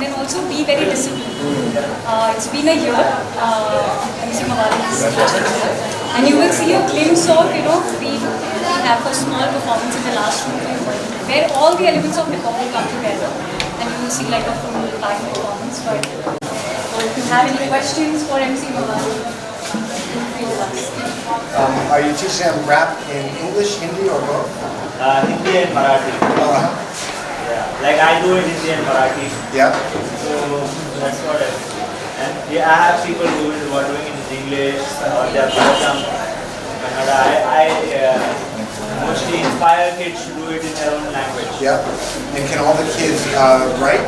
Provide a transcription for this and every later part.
and then also be very disciplined. It's been a year, MC Mawali's and you will see a glimpse of, we have a small performance in the last room where all the elements of hip hop will come together, and you will see like a full time performance. But if you have any questions for MC Mawali, feel free to ask. Are you teaching them rap in English, Hindi, or both? Hindi and Marathi. Yeah, like I do in Hindi and Marathi. Yeah. So that's what and yeah, I have people who are doing it in English or they are some Kannada. I mostly inspire kids to do it in their own language. Yeah. And can all the kids write?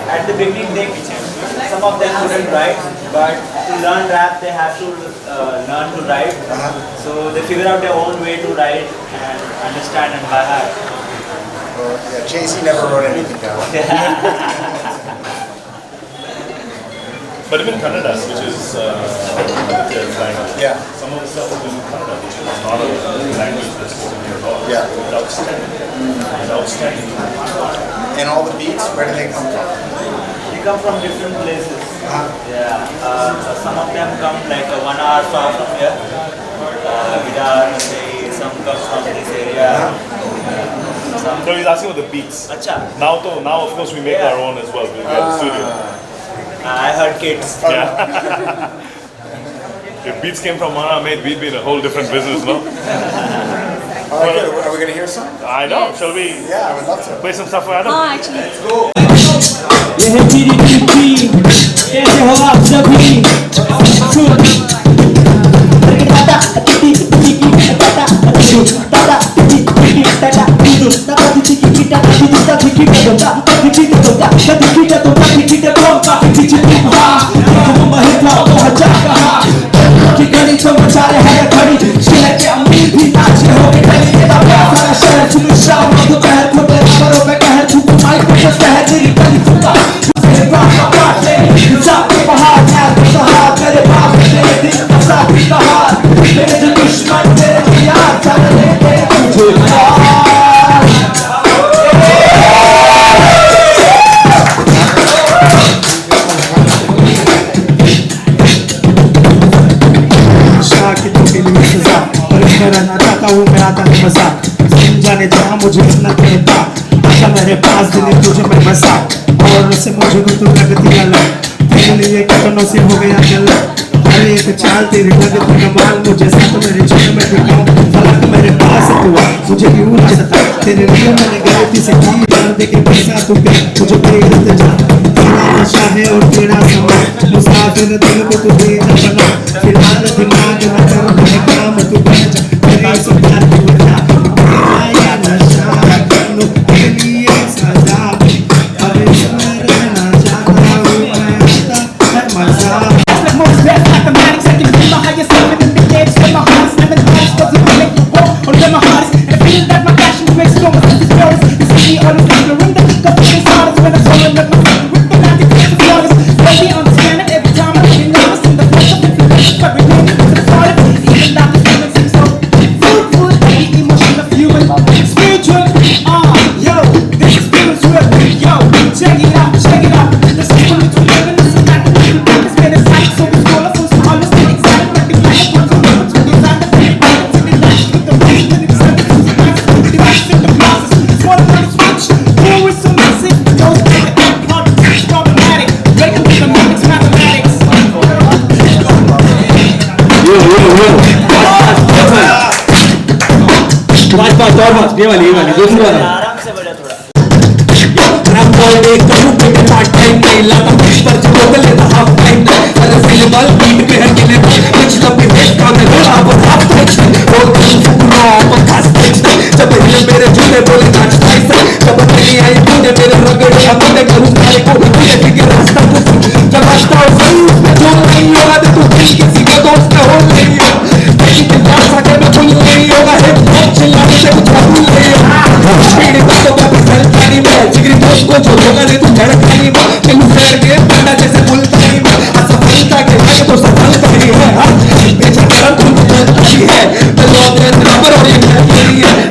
At the beginning, some of them couldn't write, but to learn rap, they have to learn to write. So they figure out their own way to write and understand and by heart. Well, yeah, Jay-Z never wrote anything down. But even Kannada, which is Aditya's language, Yeah. some of the stuff is in Kannada, which is not a language that's spoken here at all. Yeah. It's outstanding. It's outstanding. And all the beats, where do they come from? They come from different places. Yeah. Some of them come like 1 hour far from here. Bidar, say, some come from this area. So he's asking about the beats. Acha. Now of course we make our own as well. We have the studio. I heard kids. Yeah. If beats came from Ahmed, we'd be in a whole different business, no? All right, good. Are we going to hear some? I know. Shall we Yeah, I would love to. play some stuff for Adam? Actually. Let's go. ये है मेरी duty कैसे हो आप सभी सुन टाटा टिटी टिकी टाटा टाटा टिटी टिकी टाटा दूर टाटा टिकी टिकी टाटा टिकी टिकी टाटा टिकी टाटा टिकी टाटा टिकी टाटा टिकी टाटा हम महिला को हजा कहा कि गली तो मचा रहे हैं खड़ी शहर के अमीर भी नाचे हो के गली के सारा शहर सुन शाम दोपहर को बराबरों में कहर छुप माइक पे शहर तेरी गली फुका तेरे बाप का काट ले जाके बाहर यार तो सहार तेरे बाप तेरे दिल का साथी का हार तेरे जो दुश्मन तेरे यार चल ले तुझे रहना चाहता हूँ मैं आता है मजा जाने जहाँ मुझे न कहता आशा मेरे पास दिल तुझे मैं बसा और उससे मुझे तो लगती अलग तेरे लिए कदमों से हो गया गलत हर एक चाल तेरी लगती कमाल मुझे साथ मेरे जीवन में टिकाऊं फलक मेरे पास हुआ मुझे क्यों ना सता तेरे लिए मैंने गलती से की जान दे के पैसा तू पे मुझे प्रेरित जा तेरा नशा है और तेरा समय मुसाफिर दिल को तू दे अपना फिलहाल दिमाग न कर मेरे काम तू कर जा तेरे से प्यार की वजह तेरा नशा करने के लिए सजा अब इसमें रहना चाहता हूँ मैं आता है मजा most best mathematics I can feel my highest limit in the gates when my heart is never the highest cause you make me walk on where my heart is and I feel that my passion makes no more sense it's this is me on the finger in the cup of his heart is when I fall in love with my romantic face of flawless baby understand it every time I'm getting nervous in the flesh of influence but we know it's a solid even that the feeling seems so food the emotion of human spiritual yo this is spiritual yo check it out this is spiritual living this is not the real thing it's been a sight so it's all of us all the same excited like the flash of one from the to the side of the lights in the lash with the reason and it's not the device in the process it's one of the switch who is so massive those are the part it's problematic break up with the mathematics बात और बात ये वाली दूसरी वाली आराम से बजा थोड़ा रैप बॉय देख करूं कि पार्ट टाइम नहीं लाता पर जो बोल लेता हाफ टाइम अरे सिलेबल बीट पे है किले कुछ तो भी देख का मैं बोला अब हाफ टाइम और तुम फुकरो पर खास टाइम जब ये मेरे झूले बोले नाच टाइम जब नहीं आई तूने मेरे रगड़े अब मैं करूं सारे को मुझे फिक्र रास्ता जब रास्ता सही जो नहीं होगा तो तू किसी का दोस्त हो नहीं हो लेकिन क्या सके मैं भूल नहीं होगा है चिल्लाने से कुछ भूल नहीं होगा मेरे बातों का सर पानी में जिगरी दोस्त को जो होगा नहीं तू धड़कनी में तेरे सर के पंडा जैसे भूलता नहीं मैं असफलता के भाग तो सफलता ही है बेचारा तुम तो है तो लोग नंबर और ये है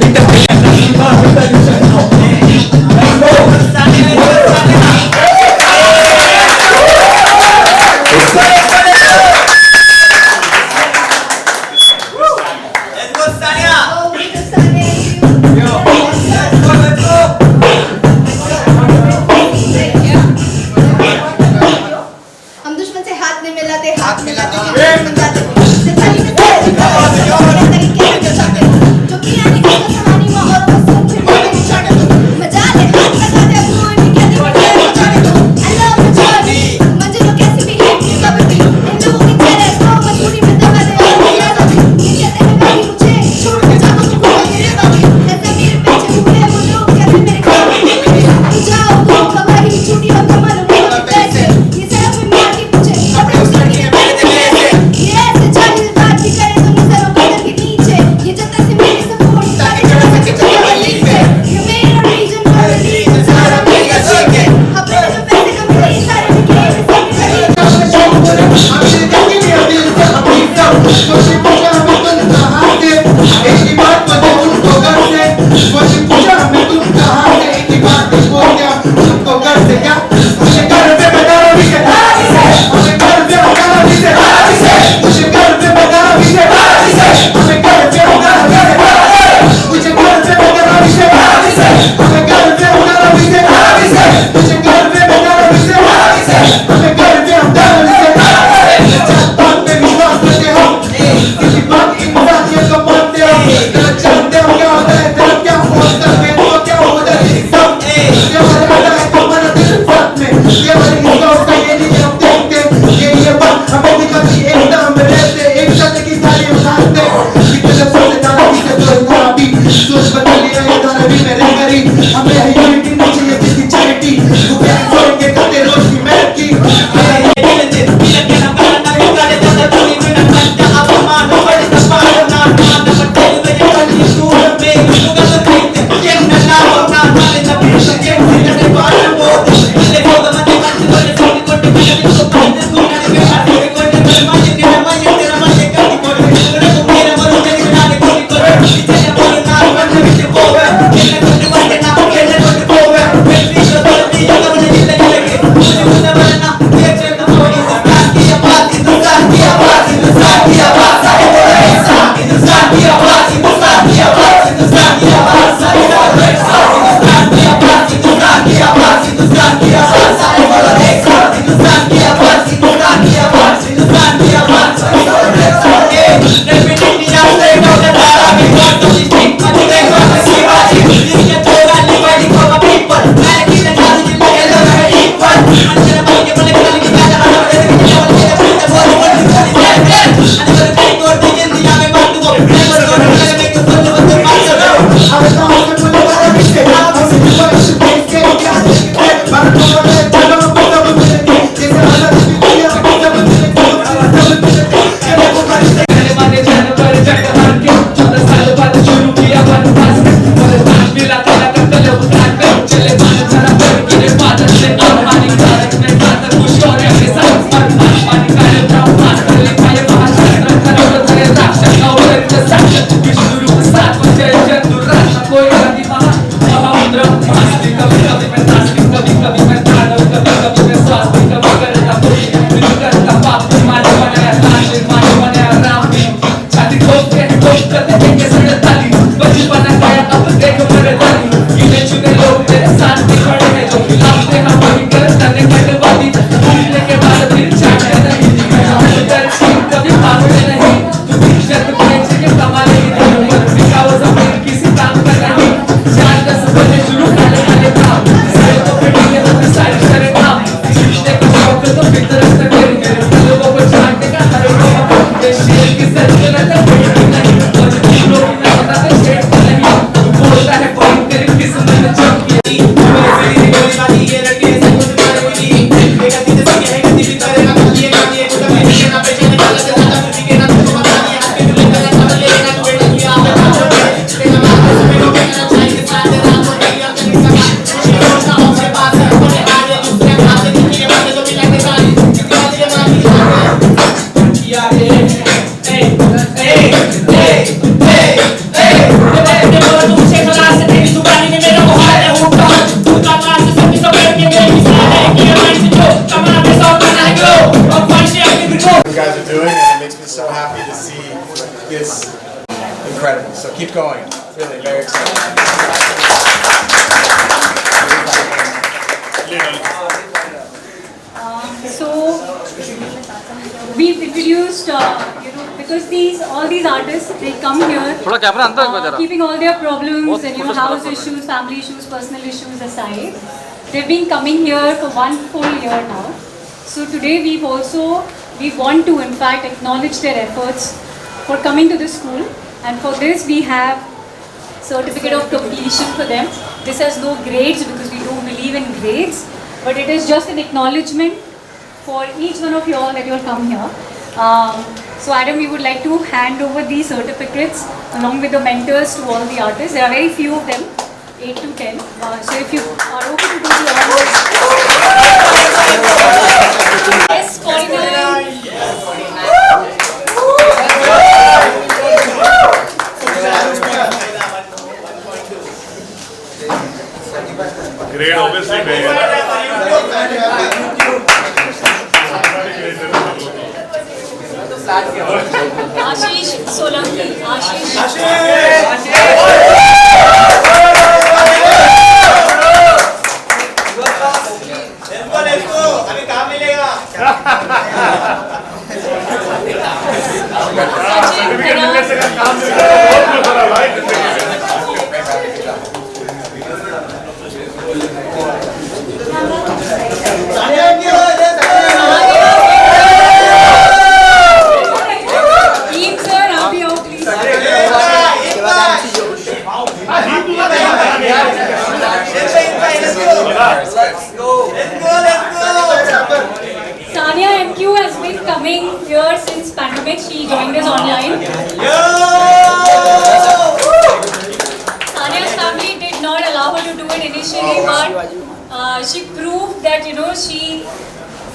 incredible. So keep going. Really very exciting. So we've introduced, because all these artists, they come here, keeping all their problems and house issues, family issues, personal issues aside. They've been coming here for 1 full year now. So today we want to in fact acknowledge their efforts for coming to the school, and for this we have certificate of completion for them. This has no grades because we don't believe in grades, but it is just an acknowledgement for each one of you all that you all come here. So Adam, we would like to hand over these certificates along with the mentors to all the artists. There are very few of them, 8 to 10. So if you are open to do the honors. Yes, 49. Grade obviously Ashish Solanki. Ashish. Let's go. अभी काम मिलेगा. Team sir, आप भी आओ please. Sania MQ has been coming here since pandemic. She joined us online. Sania's family did not allow her to do it initially, but she proved that she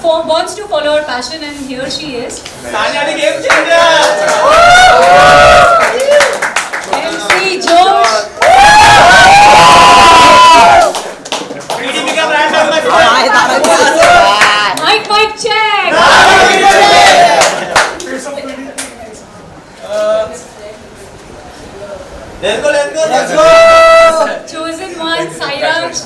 wants to follow her passion, and here she is. Sania the game changer. MC Josh. PDP का brand Mic check. Let's go. Chosen one, Sairaj.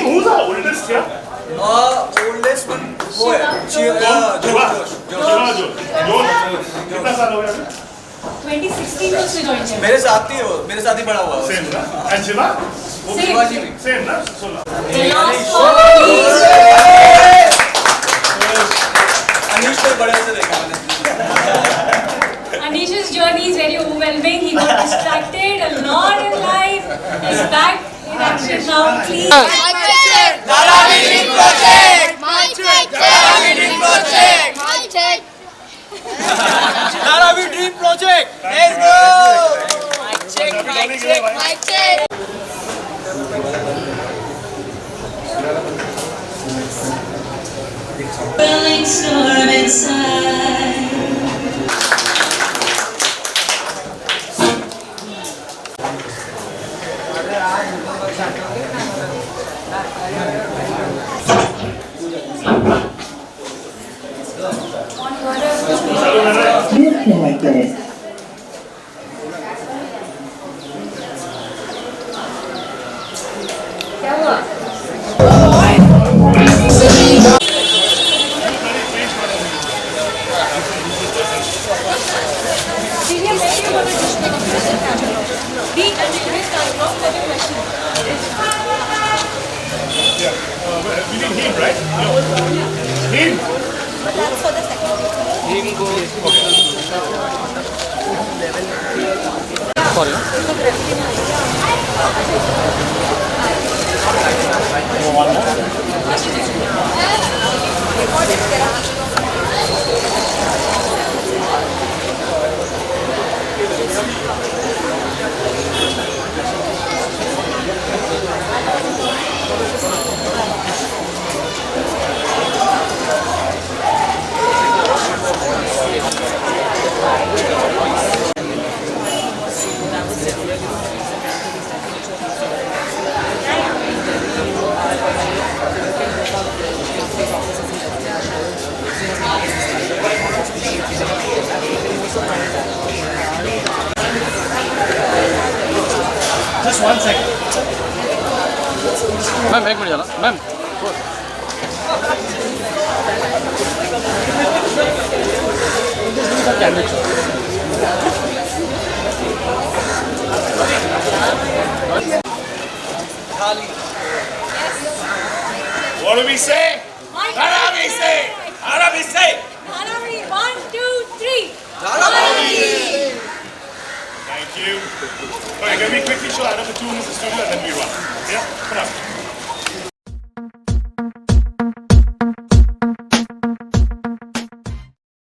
Team, who's our oldest here? Oldest one. वो है Shiva. जोश कितना साल हो गया अभी? 2016 में उसने ज्वाइन किया। मेरे साथ ही पढ़ा हुआ है Same ना? And Shiva? Same. शिवाजी भी Same ना? 16. The last one, please. Anish को बड़े से देखा मैंने Anish's journey is very overwhelming. He got distracted a lot in life. He's back in action now. Please. Dharavi Dream Project. Let's go. Mic check. Rolling storm inside. Disconnected. Senior, where do you want to district the activist from the question? We need him, right? Him. But that's for the second. Just 1 second. Ma'am एक minute जाना ma'am What do we say? Dharavi say. Dharavi say. Dharavi, 1, 2, 3. Thank you. Okay, can we quickly show Adam the 2 in the studio and then we run? Yeah? Come on.